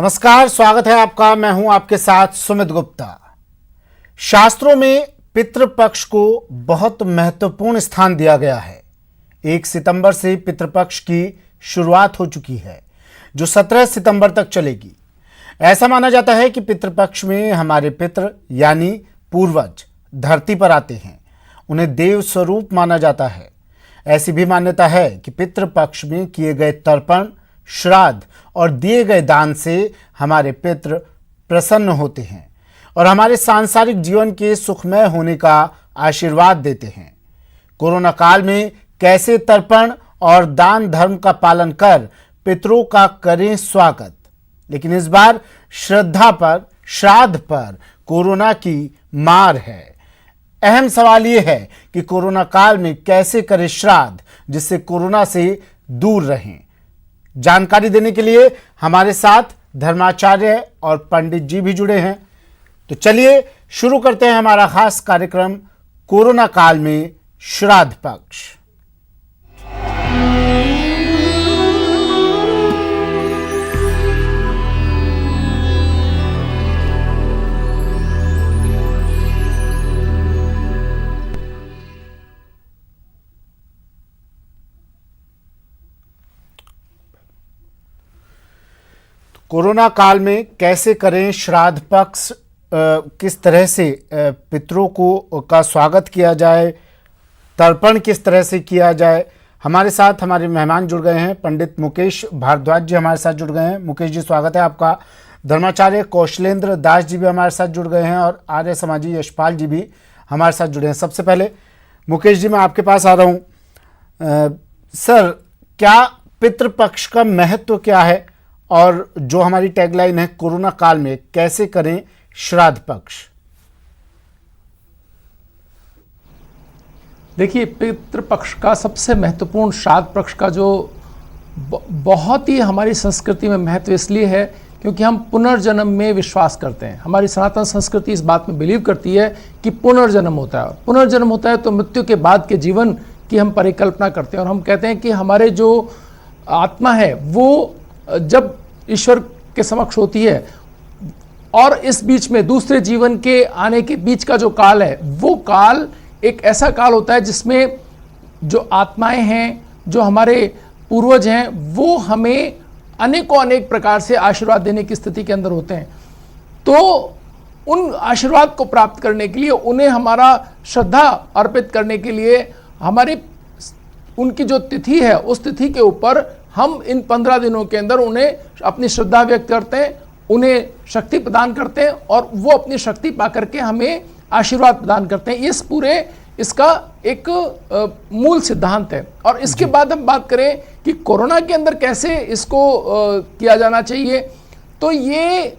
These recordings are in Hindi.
नमस्कार, स्वागत है आपका। मैं हूं आपके साथ सुमित गुप्ता। शास्त्रों में पितृपक्ष को बहुत महत्वपूर्ण स्थान दिया गया है। 1 सितंबर से पितृपक्ष की शुरुआत हो चुकी है, जो 17 सितंबर तक चलेगी। ऐसा माना जाता है कि पितृपक्ष में हमारे पितृ यानी पूर्वज धरती पर आते हैं। उन्हें देव स्वरूप माना जाता है। ऐसी भी मान्यता है कि पितृपक्ष में किए गए तर्पण, श्राद्ध और दिए गए दान से हमारे पितृ प्रसन्न होते हैं और हमारे सांसारिक जीवन के सुखमय होने का आशीर्वाद देते हैं। कोरोना काल में कैसे तर्पण और दान धर्म का पालन कर पितरों का करें स्वागत। लेकिन इस बार श्रद्धा पर, श्राद्ध पर कोरोना की मार है। अहम सवाल यह है कि कोरोना काल में कैसे करें श्राद्ध जिससे कोरोना से दूर रहें। जानकारी देने के लिए हमारे साथ धर्माचार्य और पंडित जी भी जुड़े हैं। तो चलिए शुरू करते हैं हमारा खास कार्यक्रम कोरोना काल में श्राद्ध पक्ष। कोरोना काल में कैसे करें श्राद्ध पक्ष, किस तरह से पितरों को का स्वागत किया जाए, तर्पण किस तरह से किया जाए। हमारे साथ हमारे मेहमान जुड़ गए हैं। पंडित मुकेश भारद्वाज जी हमारे साथ जुड़ गए हैं। मुकेश जी, स्वागत है आपका। धर्माचार्य कौशलेंद्र दास जी भी हमारे साथ जुड़ गए हैं और आर्य समाजी यशपाल जी भी हमारे साथ जुड़े हैं। सबसे पहले मुकेश जी, मैं आपके पास आ रहा हूँ। सर, क्या पितृपक्ष का महत्व क्या है और जो हमारी टैगलाइन है कोरोना काल में कैसे करें श्राद्ध पक्ष? देखिए, पितृपक्ष का सबसे महत्वपूर्ण श्राद्ध पक्ष का जो बहुत ही हमारी संस्कृति में महत्व इसलिए है क्योंकि हम पुनर्जन्म में विश्वास करते हैं। हमारी सनातन संस्कृति इस बात में बिलीव करती है कि पुनर्जन्म होता है। पुनर्जन्म होता है तो मृत्यु के बाद के जीवन की हम परिकल्पना करते हैं और हम कहते हैं कि हमारे जो आत्मा है वो जब ईश्वर के समक्ष होती है और इस बीच में दूसरे जीवन के आने के बीच का जो काल है, वो काल एक ऐसा काल होता है जिसमें जो आत्माएं हैं, जो हमारे पूर्वज हैं, वो हमें अनेकों अनेक प्रकार से आशीर्वाद देने की स्थिति के अंदर होते हैं। तो उन आशीर्वाद को प्राप्त करने के लिए, उन्हें हमारा श्रद्धा अर्पित करने के लिए हमारी उनकी जो तिथि है उस तिथि के ऊपर हम इन 15 दिनों के अंदर उन्हें अपनी श्रद्धा व्यक्त करते हैं, उन्हें शक्ति प्रदान करते हैं और वो अपनी शक्ति पा करके हमें आशीर्वाद प्रदान करते हैं। इस पूरे इसका एक मूल सिद्धांत है। और इसके बाद हम बात करें कि कोरोना के अंदर कैसे इसको किया जाना चाहिए, तो ये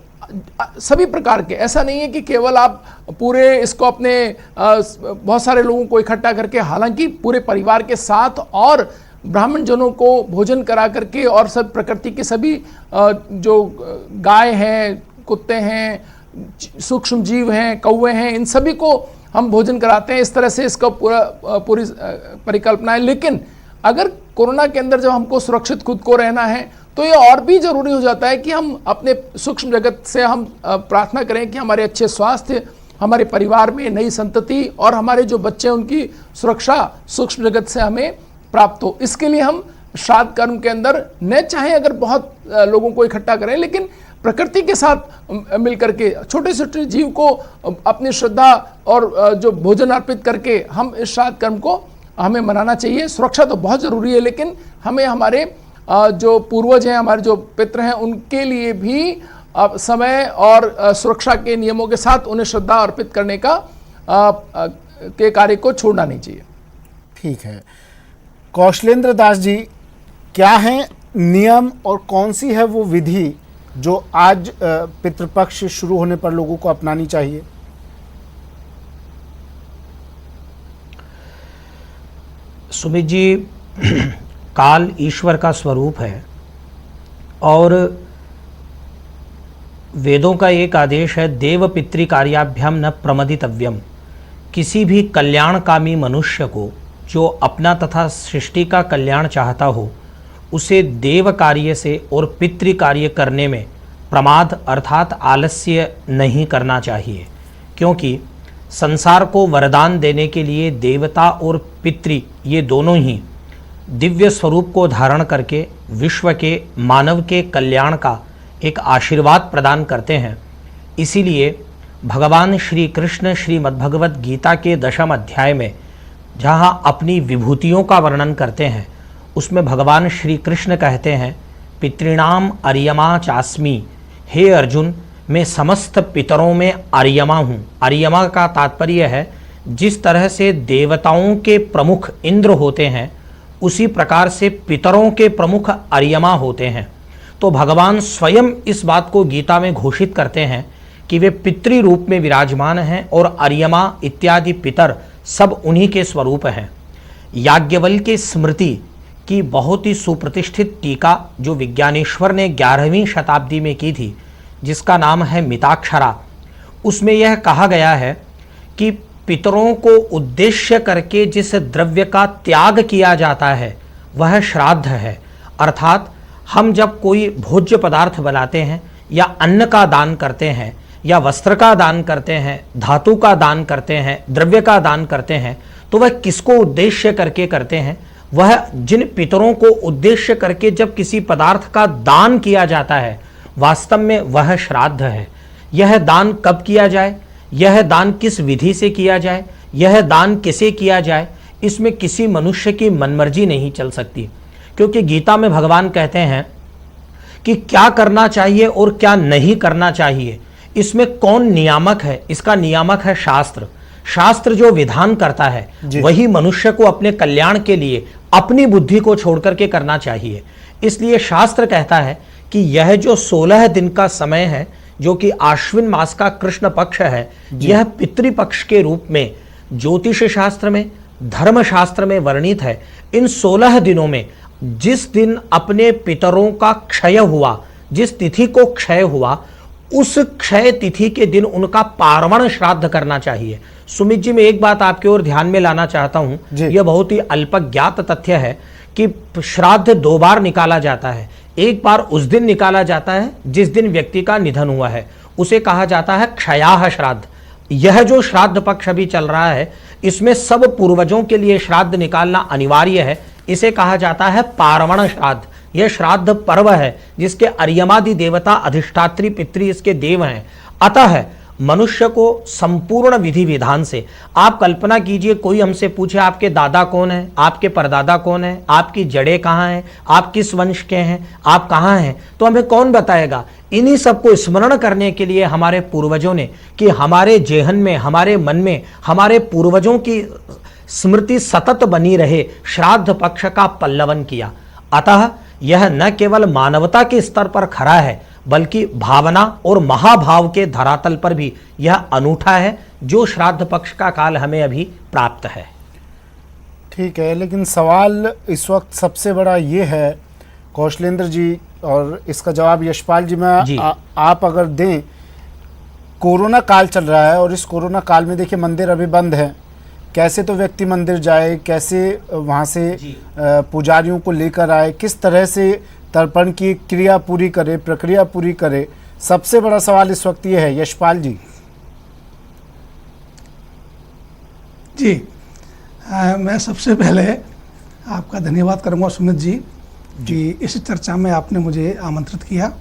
सभी प्रकार के, ऐसा नहीं है कि केवल आप पूरे इसको अपने बहुत सारे लोगों को इकट्ठा करके, हालांकि पूरे परिवार के साथ और ब्राह्मण जनों को भोजन करा करके और सब प्रकृति के सभी जो गाय हैं, कुत्ते हैं, सूक्ष्म जीव हैं, कौवे हैं, इन सभी को हम भोजन कराते हैं। इस तरह से इसका पूरी परिकल्पना है। लेकिन अगर कोरोना के अंदर जब हमको सुरक्षित खुद को रहना है तो ये और भी जरूरी हो जाता है कि हम अपने सूक्ष्म जगत से हम प्रार्थना करें कि हमारे अच्छे स्वास्थ्य, हमारे परिवार में नई संतति और हमारे जो बच्चे उनकी सुरक्षा सूक्ष्म जगत से हमें प्राप्त हो। इसके लिए हम श्राद्ध कर्म के अंदर न चाहे अगर बहुत लोगों को इकट्ठा करें, लेकिन प्रकृति के साथ मिलकर के छोटे छोटे जीव को अपनी श्रद्धा और जो भोजन अर्पित करके हम इस श्राद्ध कर्म को हमें मनाना चाहिए। सुरक्षा तो बहुत ज़रूरी है, लेकिन हमें हमारे जो पूर्वज हैं, हमारे जो पितृ हैं, उनके लिए भी समय और सुरक्षा के नियमों के साथ उन्हें श्रद्धा अर्पित करने का के कार्य को छोड़ना नहीं चाहिए। ठीक है। कौशलेंद्र दास जी, क्या है नियम और कौन सी है वो विधि जो आज पितृपक्ष शुरू होने पर लोगों को अपनानी चाहिए? सुमित जी, काल ईश्वर का स्वरूप है और वेदों का एक आदेश है, देव पितृकार्याभ्याम न प्रमदितव्यम। किसी भी कल्याणकामी मनुष्य को जो अपना तथा सृष्टि का कल्याण चाहता हो, उसे देव कार्य से और पितृ कार्य करने में प्रमाद अर्थात आलस्य नहीं करना चाहिए, क्योंकि संसार को वरदान देने के लिए देवता और पितृ ये दोनों ही दिव्य स्वरूप को धारण करके विश्व के मानव के कल्याण का एक आशीर्वाद प्रदान करते हैं। इसीलिए भगवान श्री कृष्ण श्रीमद्भगवत गीता के 10वें अध्याय में जहाँ अपनी विभूतियों का वर्णन करते हैं, उसमें भगवान श्री कृष्ण कहते हैं, पितृणाम अर्यमा चास्मी, हे अर्जुन मैं समस्त पितरों में अर्यमा हूँ। अर्यमा का तात्पर्य है जिस तरह से देवताओं के प्रमुख इंद्र होते हैं, उसी प्रकार से पितरों के प्रमुख अर्यमा होते हैं। तो भगवान स्वयं इस बात को गीता में घोषित करते हैं कि वे पितृ रूप में विराजमान हैं और अर्यमा इत्यादि पितर सब उन्हीं के स्वरूप हैं। याज्ञवल्क्य स्मृति की बहुत ही सुप्रतिष्ठित टीका जो विज्ञानेश्वर ने 11वीं शताब्दी में की थी, जिसका नाम है मिताक्षरा, उसमें यह कहा गया है कि पितरों को उद्देश्य करके जिस द्रव्य का त्याग किया जाता है वह श्राद्ध है। अर्थात हम जब कोई भोज्य पदार्थ बनाते हैं या अन्न का दान करते हैं या वस्त्र का दान करते हैं, धातु का दान करते हैं, द्रव्य का दान करते हैं, तो वह किसको उद्देश्य करके करते हैं? वह जिन पितरों को उद्देश्य करके जब किसी पदार्थ का दान किया जाता है, वास्तव में वह श्राद्ध है। यह दान कब किया जाए, यह दान किस विधि से किया जाए, यह दान किसे किया जाए, इसमें किसी मनुष्य की मनमर्जी नहीं चल सकती, क्योंकि गीता में भगवान कहते हैं कि क्या करना चाहिए और क्या नहीं करना चाहिए, इसमें कौन नियामक है? इसका नियामक है शास्त्र। शास्त्र जो विधान करता है वही मनुष्य को अपने कल्याण के लिए अपनी बुद्धि को छोड़ करके करना चाहिए। इसलिए शास्त्र कहता है कि यह जो 16 दिन का समय है, जो कि आश्विन मास का कृष्ण पक्ष है, यह पितृपक्ष के रूप में ज्योतिष शास्त्र में, धर्म शास्त्र में वर्णित है। इन 16 दिनों में जिस दिन अपने पितरों का क्षय हुआ, जिस तिथि को क्षय हुआ, उस क्षय तिथि के दिन उनका पार्वण श्राद्ध करना चाहिए। सुमित जी, मैं एक बात आपकी ओर ध्यान में लाना चाहता हूं, यह बहुत ही अल्पज्ञात तथ्य है कि श्राद्ध 2 बार निकाला जाता है। एक बार उस दिन निकाला जाता है जिस दिन व्यक्ति का निधन हुआ है, उसे कहा जाता है क्षयाह श्राद्ध। यह जो श्राद्ध पक्ष अभी चल रहा है, इसमें सब पूर्वजों के लिए श्राद्ध निकालना अनिवार्य है। इसे कहा जाता है पार्वण श्राद्ध। यह श्राद्ध पर्व है जिसके अर्यमादि देवता अधिष्ठात्री पितृ इसके देव हैं। अतः मनुष्य को संपूर्ण विधि विधान से, आप कल्पना कीजिए कोई हमसे पूछे आपके दादा कौन है, आपके परदादा कौन है, आपकी जड़ें कहाँ हैं, आप किस वंश के हैं, आप कहाँ हैं, तो हमें कौन बताएगा? इन्हीं सबको स्मरण करने के लिए हमारे पूर्वजों ने, कि हमारे जेहन में, हमारे मन में हमारे पूर्वजों की स्मृति सतत बनी रहे, श्राद्ध पक्ष का पल्लवन किया। अतः यह न केवल मानवता के स्तर पर खरा है, बल्कि भावना और महाभाव के धरातल पर भी यह अनूठा है, जो श्राद्ध पक्ष का काल हमें अभी प्राप्त है। ठीक है, लेकिन सवाल इस वक्त सबसे बड़ा ये है कौशलेंद्र जी, और इसका जवाब यशपाल जी में आप अगर दें। कोरोना काल चल रहा है और इस कोरोना काल में देखिए मंदिर अभी बंद है, कैसे तो व्यक्ति मंदिर जाए, कैसे वहाँ से पुजारियों को लेकर आए, किस तरह से तर्पण की क्रिया पूरी करे, प्रक्रिया पूरी करे। सबसे बड़ा सवाल इस वक्त ये है यशपाल जी। जी, मैं सबसे पहले आपका धन्यवाद करूँगा सुमित जी कि इस चर्चा में आपने मुझे आमंत्रित किया।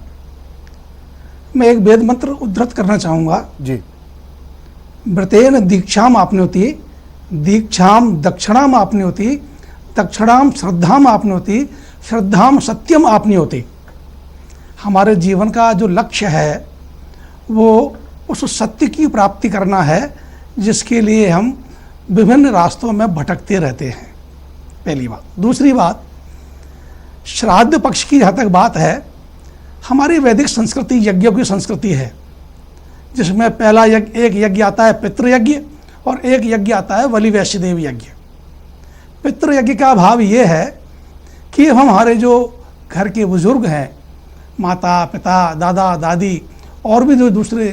मैं एक वेद मंत्र उद्धृत करना चाहूँगा जी। व्रतेन दीक्षाम आपनोति, दीक्षाम दक्षिणाम आपनोति, दक्षिणाम श्रद्धाम आपनोति, श्रद्धाम सत्यम आपनोति। हमारे जीवन का जो लक्ष्य है वो उस सत्य की प्राप्ति करना है, जिसके लिए हम विभिन्न रास्तों में भटकते रहते हैं, पहली बात। दूसरी बात, श्राद्ध पक्ष की जहाँ तक बात है, हमारी वैदिक संस्कृति यज्ञों की संस्कृति है, जिसमें पहला एक यज्ञ आता है पितृयज्ञ और एक यज्ञ आता है बलि वैश्यदेव यज्ञ। पितृयज्ञ का भाव ये है कि हमारे जो घर के बुजुर्ग हैं, माता पिता दादा दादी और भी जो दूसरे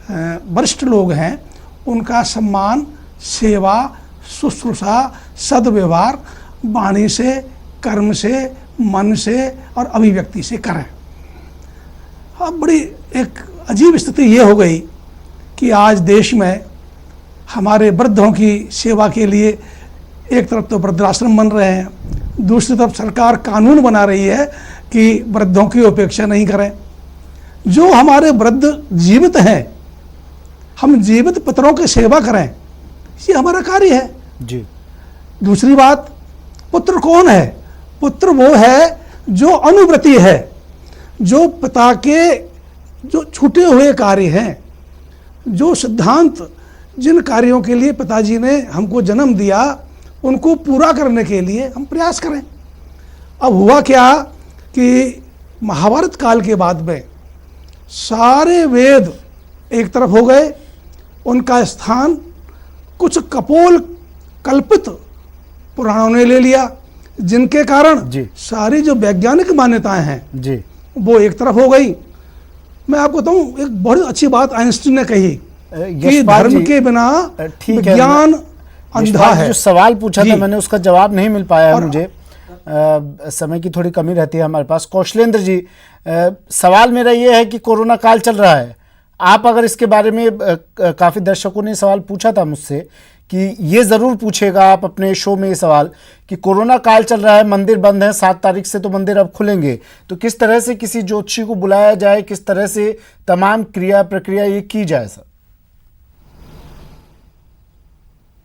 वरिष्ठ लोग हैं, उनका सम्मान, सेवा, शुश्रूषा, सद्व्यवहार वाणी से, कर्म से, मन से और अभिव्यक्ति से करें। अब बड़ी एक अजीब स्थिति ये हो गई कि आज देश में हमारे वृद्धों की सेवा के लिए एक तरफ तो वृद्धाश्रम बन रहे हैं, दूसरी तरफ सरकार कानून बना रही है कि वृद्धों की उपेक्षा नहीं करें। जो हमारे वृद्ध जीवित हैं, हम जीवित पितरों की सेवा करें, ये हमारा कार्य है। जी। दूसरी बात, पुत्र कौन है? पुत्र वो है जो अनुव्रती है, जो पिता के जो छूटे हुए कार्य हैं, जो सिद्धांत, जिन कार्यों के लिए पिताजी ने हमको जन्म दिया, उनको पूरा करने के लिए हम प्रयास करें। अब हुआ क्या कि महाभारत काल के बाद में सारे वेद एक तरफ हो गए, उनका स्थान कुछ कपोल कल्पित पुराणों ने ले लिया, जिनके कारण जी। सारी जो वैज्ञानिक मान्यताएं हैं जी। वो एक तरफ हो गई। मैं आपको बताऊं, एक बहुत अच्छी बात आइंस्टीन ने कही कि यशपाल धर्म जी, के बिना ठीक है, विज्ञान अंधा यशपाल जी, है। जो सवाल पूछा था जी। मैंने, उसका जवाब नहीं मिल पाया है और- मुझे। समय की थोड़ी कमी रहती है हमारे पास। कौशलेंद्र जी, सवाल मेरा ये है कि कोरोना काल चल रहा है, आप अगर इसके बारे में काफ़ी दर्शकों ने सवाल पूछा था मुझसे कि ये ज़रूर पूछेगा आप अपने शो में ये सवाल कि कोरोना काल चल रहा है, मंदिर बंद है, 7 तारीख से तो मंदिर अब खुलेंगे, तो किस तरह से किसी ज्योतिषी को बुलाया जाए, किस तरह से तमाम क्रिया प्रक्रिया ये की जाए सर?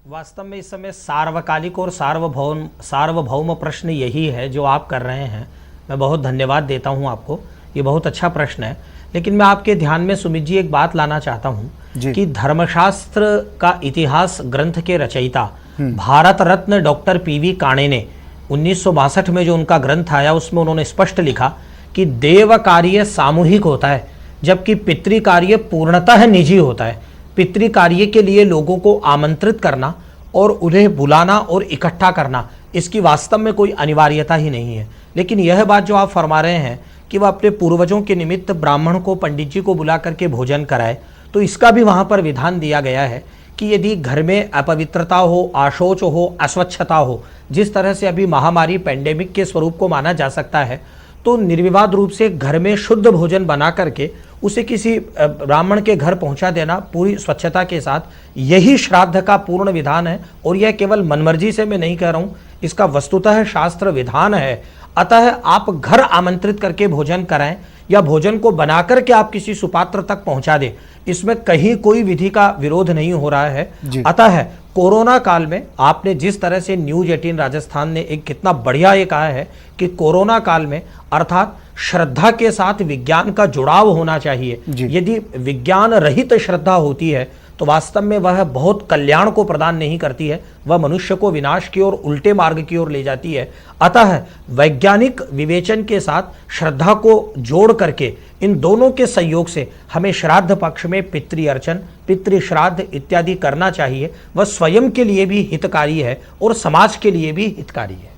वास्तव में इस समय सार्वकालिक और सार्वभौम प्रश्न यही है जो आप कर रहे हैं। मैं बहुत धन्यवाद देता हूं आपको, ये बहुत अच्छा प्रश्न है। लेकिन मैं आपके ध्यान में सुमित जी एक बात लाना चाहता हूं कि धर्मशास्त्र का इतिहास ग्रंथ के रचयिता भारत रत्न डॉक्टर पीवी काणे ने 1962 में जो उनका ग्रंथ आया, उसमें उन्होंने स्पष्ट लिखा कि देव कार्य सामूहिक होता है, जबकि पितृ कार्य पूर्णतः निजी होता है। पितृ कार्य के लिए लोगों को आमंत्रित करना और उन्हें बुलाना और इकट्ठा करना, इसकी वास्तव में कोई अनिवार्यता ही नहीं है। लेकिन यह बात जो आप फरमा रहे हैं कि वह अपने पूर्वजों के निमित्त ब्राह्मण को, पंडित जी को बुला करके भोजन कराए, तो इसका भी वहाँ पर विधान दिया गया है कि यदि घर में अपवित्रता हो, अशौच हो, अस्वच्छता हो, जिस तरह से अभी महामारी पैंडेमिक के स्वरूप को माना जा सकता है, तो निर्विवाद रूप से घर में शुद्ध भोजन बना करके उसे किसी ब्राह्मण के घर पहुंचा देना पूरी स्वच्छता के साथ, यही श्राद्ध का पूर्ण विधान है। और यह केवल मनमर्जी से मैं नहीं कह रहा हूं, इसका वस्तुतः शास्त्र विधान है। अतः आप घर आमंत्रित करके भोजन कराएं या भोजन को बनाकर के आप किसी सुपात्र तक पहुंचा दें, इसमें कहीं कोई विधि का विरोध नहीं हो रहा है। अतः कोरोना काल में आपने जिस तरह से न्यूज 18 राजस्थान ने एक कितना बढ़िया ये कहा है कि कोरोना काल में अर्थात श्रद्धा के साथ विज्ञान का जुड़ाव होना चाहिए। यदि विज्ञान रहित श्रद्धा होती है तो वास्तव में वह बहुत कल्याण को प्रदान नहीं करती है, वह मनुष्य को विनाश की ओर, उल्टे मार्ग की ओर ले जाती है। अतः वैज्ञानिक विवेचन के साथ श्रद्धा को जोड़ करके इन दोनों के सहयोग से हमें श्राद्ध पक्ष में पितृ अर्चन, पितृ श्राद्ध इत्यादि करना चाहिए। वह स्वयं के लिए भी हितकारी है और समाज के लिए भी हितकारी है।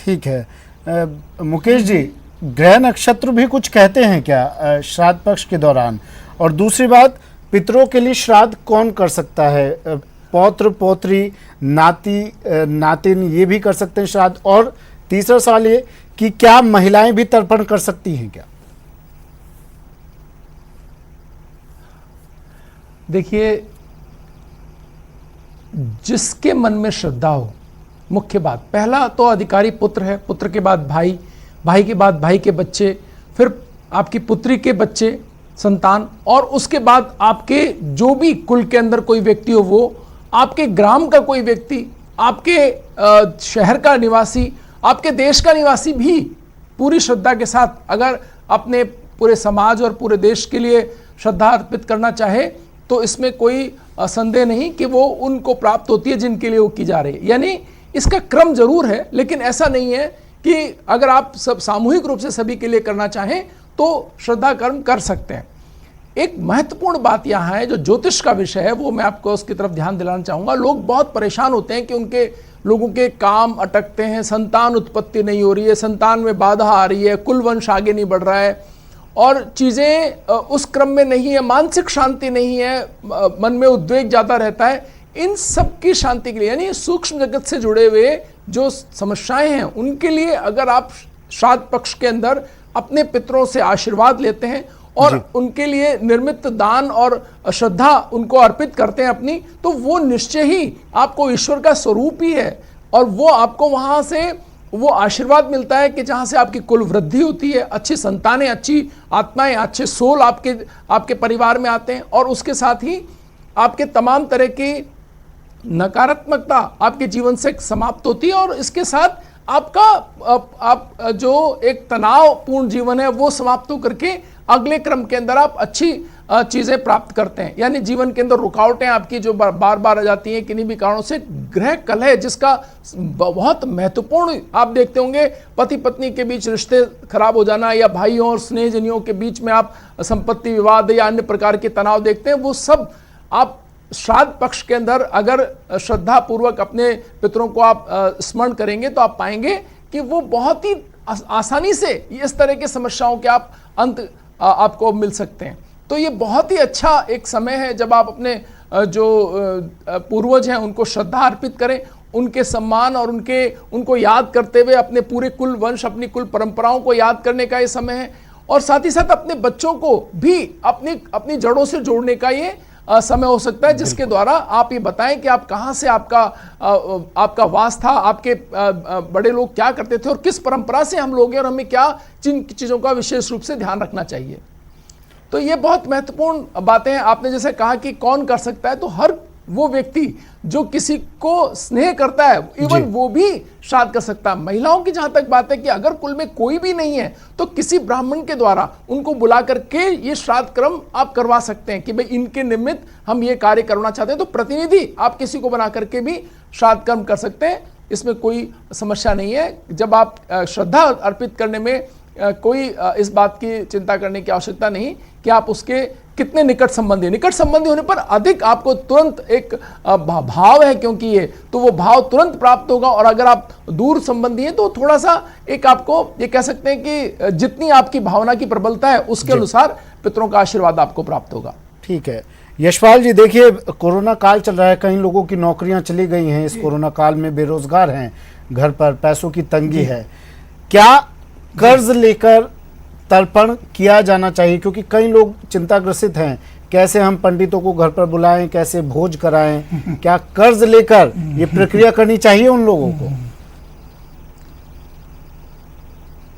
ठीक है। मुकेश जी, ग्रह नक्षत्र भी कुछ कहते हैं क्या श्राद्ध पक्ष के दौरान? और दूसरी बात, पितरों के लिए श्राद्ध कौन कर सकता है? पौत्र, पौत्री, नाती, नातिन, ये भी कर सकते हैं श्राद्ध? और तीसरा सवाल ये कि क्या महिलाएं भी तर्पण कर सकती हैं क्या? देखिए, जिसके मन में श्रद्धा हो, मुख्य बात, पहला तो अधिकारी पुत्र है, पुत्र के बाद भाई, भाई के बाद भाई के बच्चे, फिर आपकी पुत्री के बच्चे, संतान, और उसके बाद आपके जो भी कुल के अंदर कोई व्यक्ति हो, वो आपके ग्राम का कोई व्यक्ति, आपके शहर का निवासी, आपके देश का निवासी भी पूरी श्रद्धा के साथ अगर अपने पूरे समाज और पूरे देश के लिए श्रद्धा अर्पित करना चाहे तो इसमें कोई संदेह नहीं कि वो उनको प्राप्त होती है जिनके लिए वो की जा रही है। यानी इसका क्रम जरूर है, लेकिन ऐसा नहीं है कि अगर आप सब सामूहिक रूप से सभी के लिए करना चाहें तो श्रद्धा कर्म कर सकते हैं। एक महत्वपूर्ण बात यहाँ है, जो ज्योतिष का विषय है, वो मैं आपको उसकी तरफ ध्यान दिलाना चाहूँगा। लोग बहुत परेशान होते हैं कि उनके लोगों के काम अटकते हैं, संतान उत्पत्ति नहीं हो रही है, संतान में बाधा आ रही है, कुल वंश आगे नहीं बढ़ रहा है और चीज़ें उस क्रम में नहीं है, मानसिक शांति नहीं है, मन में उद्वेग ज़्यादा रहता है। इन सब की शांति के लिए, यानी सूक्ष्म जगत से जुड़े हुए जो समस्याएं हैं, उनके लिए अगर आप श्राद्ध पक्ष के अंदर अपने पितरों से आशीर्वाद लेते हैं और उनके लिए निर्मित दान और श्रद्धा उनको अर्पित करते हैं अपनी, तो वो निश्चय ही आपको ईश्वर का स्वरूप ही है और वो आपको वहां से वो आशीर्वाद मिलता है कि जहां से आपकी कुल वृद्धि होती है, अच्छी संतानें, अच्छी आत्माएं, अच्छे सोल आपके परिवार में आते हैं और उसके साथ ही आपके तमाम तरह की नकारात्मकता आपके जीवन से समाप्त होती है और इसके साथ आपका आप जो एक तनावपूर्ण जीवन है वो समाप्त होकर के अगले क्रम के अंदर आप अच्छी चीजें प्राप्त करते हैं। यानी जीवन के अंदर रुकावटें आपकी जो बार बार आ जाती हैं किन्हीं भी कारणों से, ग्रह कलह जिसका बहुत महत्वपूर्ण आप देखते होंगे, पति पत्नी के बीच रिश्ते खराब हो जाना या भाइयों और स्नेहजनियों के बीच में आप संपत्ति विवाद या अन्य प्रकार के तनाव देखते हैं, वो सब आप श्राद्ध पक्ष के अंदर अगर श्रद्धा पूर्वक अपने पितरों को आप स्मरण करेंगे तो आप पाएंगे कि वो बहुत ही आसानी से इस तरह की समस्याओं के आप अंत आपको मिल सकते हैं। तो ये बहुत ही अच्छा एक समय है जब आप अपने जो पूर्वज हैं उनको श्रद्धा अर्पित करें, उनके सम्मान और उनको याद करते हुए अपने पूरे कुल वंश, अपनी कुल परंपराओं को याद करने का ये समय है और साथ ही साथ अपने बच्चों को भी अपनी जड़ों से जोड़ने का ये समय हो सकता है, जिसके द्वारा आप ये बताएं कि आप कहाँ से आपका वास था, आपके बड़े लोग क्या करते थे और किस परंपरा से हम लोग हैं और हमें क्या जिन चीज़ों का विशेष रूप से ध्यान रखना चाहिए। तो ये बहुत महत्वपूर्ण बातें हैं। आपने जैसे कहा कि कौन कर सकता है, तो हर वो व्यक्ति जो किसी को स्नेह करता है इवन वो भी श्राद्ध कर सकता है। महिलाओं की जहां तक बात है कि अगर कुल में कोई भी नहीं है तो किसी ब्राह्मण के द्वारा उनको बुला करके ये श्राद्ध कर्म आप करवा सकते हैं कि भाई इनके निमित्त हम ये कार्य करना चाहते हैं, तो प्रतिनिधि आप किसी को बना करके भी श्राद्ध कर्म कर सकते हैं, इसमें कोई समस्या नहीं है। जब आप श्रद्धा अर्पित करने में कोई इस बात की चिंता करने की आवश्यकता नहीं कि आप उसके कितने निकट संबंधी होने पर अधिक आपको तुरंत एक भाव है, क्योंकि ये तो वो भाव तुरंत प्राप्त होगा। और अगर आप दूर संबंधी हैं तो थोड़ा सा एक आपको ये कह सकते हैं कि जितनी आपकी भावना की प्रबलता है उसके अनुसार पितरों का आशीर्वाद आपको प्राप्त होगा। ठीक है यशपाल जी, देखिए कोरोना काल चल रहा है, कई लोगों की नौकरियां चली गई हैं, इस कोरोना काल में बेरोजगार हैं, घर पर पैसों की तंगी है, क्या कर्ज लेकर तर्पण किया जाना चाहिए? क्योंकि कई लोग चिंताग्रसित हैं, कैसे हम पंडितों को घर पर बुलाएं, कैसे भोज कराएं, क्या कर्ज लेकर ये प्रक्रिया करनी चाहिए उन लोगों को?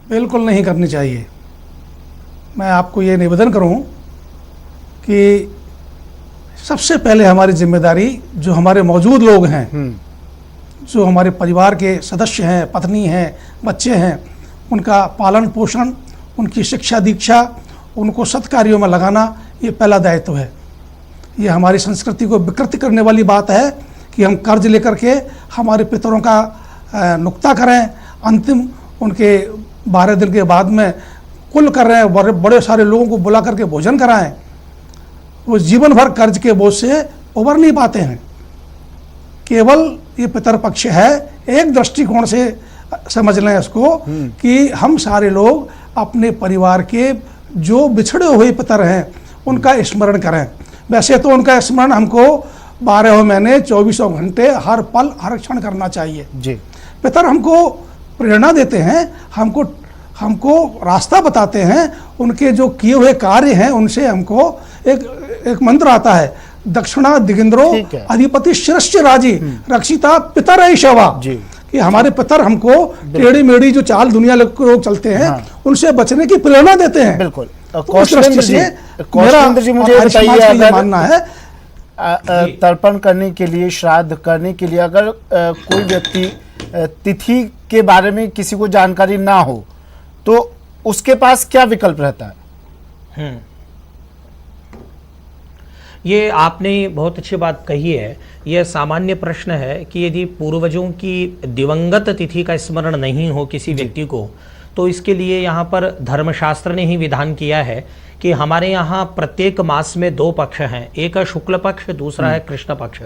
बिल्कुल नहीं करनी चाहिए। मैं आपको ये निवेदन करूं कि सबसे पहले हमारी जिम्मेदारी जो हमारे मौजूद लोग हैं, जो हमारे परिवार के सदस्य हैं, पत्नी हैं, बच्चे हैं, उनका पालन पोषण, उनकी शिक्षा दीक्षा, उनको सत्कार्यों में लगाना, ये पहला दायित्व है। ये हमारी संस्कृति को विकृत करने वाली बात है कि हम कर्ज लेकर के हमारे पितरों का नुक्ता करें, अंतिम उनके 12 दिन के बाद में कुल कर रहे हैं, बड़े सारे लोगों को बुला करके भोजन कराएं। वो जीवन भर कर्ज के बोझ से उबर नहीं पाते हैं। केवल ये पितर पक्ष है, एक दृष्टिकोण से समझ लें इसको कि हम सारे लोग अपने परिवार के जो बिछड़े हुए पितर हैं उनका स्मरण करें। वैसे तो उनका स्मरण हमको 12 महीने 24 घंटे हर पल हर क्षण करना चाहिए जी। पितर हमको प्रेरणा देते हैं, हमको रास्ता बताते हैं, उनके जो किए हुए कार्य हैं उनसे हमको एक मंत्र आता है, दक्षिणा दिगंद्रो अधिपति शिरस्य राजी रक्षिता पितर शवा, कि हमारे पितर हमको टेढ़ी मेढ़ी जो चाल दुनिया लोग चलते हैं उनसे बचने की प्रेरणा देते हैं। बिल्कुल। कौशलेंद्र जी मुझे बताइए, अगर मानना है तर्पण करने के लिए, श्राद्ध करने के लिए अगर कोई व्यक्ति तिथि के बारे में किसी को जानकारी ना हो तो उसके पास क्या विकल्प रहता है? ये आपने बहुत अच्छी बात कही है। यह सामान्य प्रश्न है कि यदि पूर्वजों की दिवंगत तिथि का स्मरण नहीं हो किसी व्यक्ति को, तो इसके लिए यहाँ पर धर्मशास्त्र ने ही विधान किया है कि हमारे यहाँ प्रत्येक मास में 2 पक्ष हैं, एक है शुक्ल पक्ष, दूसरा है कृष्ण पक्ष।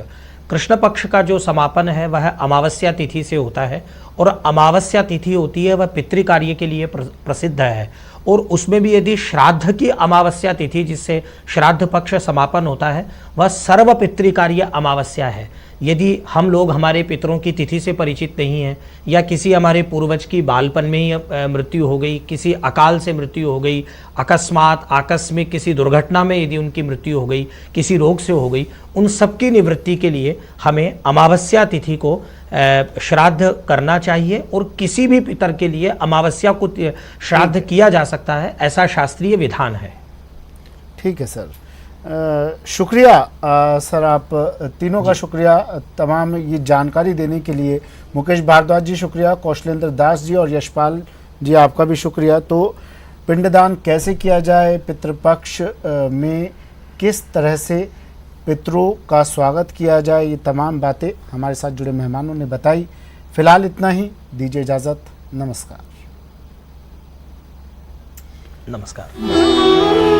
कृष्ण पक्ष का जो समापन है वह अमावस्या तिथि से होता है और अमावस्या तिथि होती है वह पितृ कार्य के लिए प्रसिद्ध है। और उसमें भी यदि श्राद्ध की अमावस्या तिथि जिससे श्राद्ध पक्ष समापन होता है वह सर्व पितृ कार्य अमावस्या है। यदि हम लोग हमारे पितरों की तिथि से परिचित नहीं हैं या किसी हमारे पूर्वज की बालपन में ही मृत्यु हो गई, किसी अकाल से मृत्यु हो गई, अकस्मात आकस्मिक किसी दुर्घटना में यदि उनकी मृत्यु हो गई, किसी रोग से हो गई, उन सबकी निवृत्ति के लिए हमें अमावस्या तिथि को श्राद्ध करना चाहिए। और किसी भी पितर के लिए अमावस्या को श्राद्ध किया जा सकता है, ऐसा शास्त्रीय विधान है। ठीक है सर, शुक्रिया सर, आप तीनों का शुक्रिया तमाम ये जानकारी देने के लिए। मुकेश भारद्वाज जी शुक्रिया, कौशलेंद्र दास जी और यशपाल जी आपका भी शुक्रिया। तो पिंडदान कैसे किया जाए, पितृपक्ष में किस तरह से पितरों का स्वागत किया जाए, ये तमाम बातें हमारे साथ जुड़े मेहमानों ने बताई। फिलहाल इतना ही, दीजिए इजाज़त, नमस्कार। नमस्कार।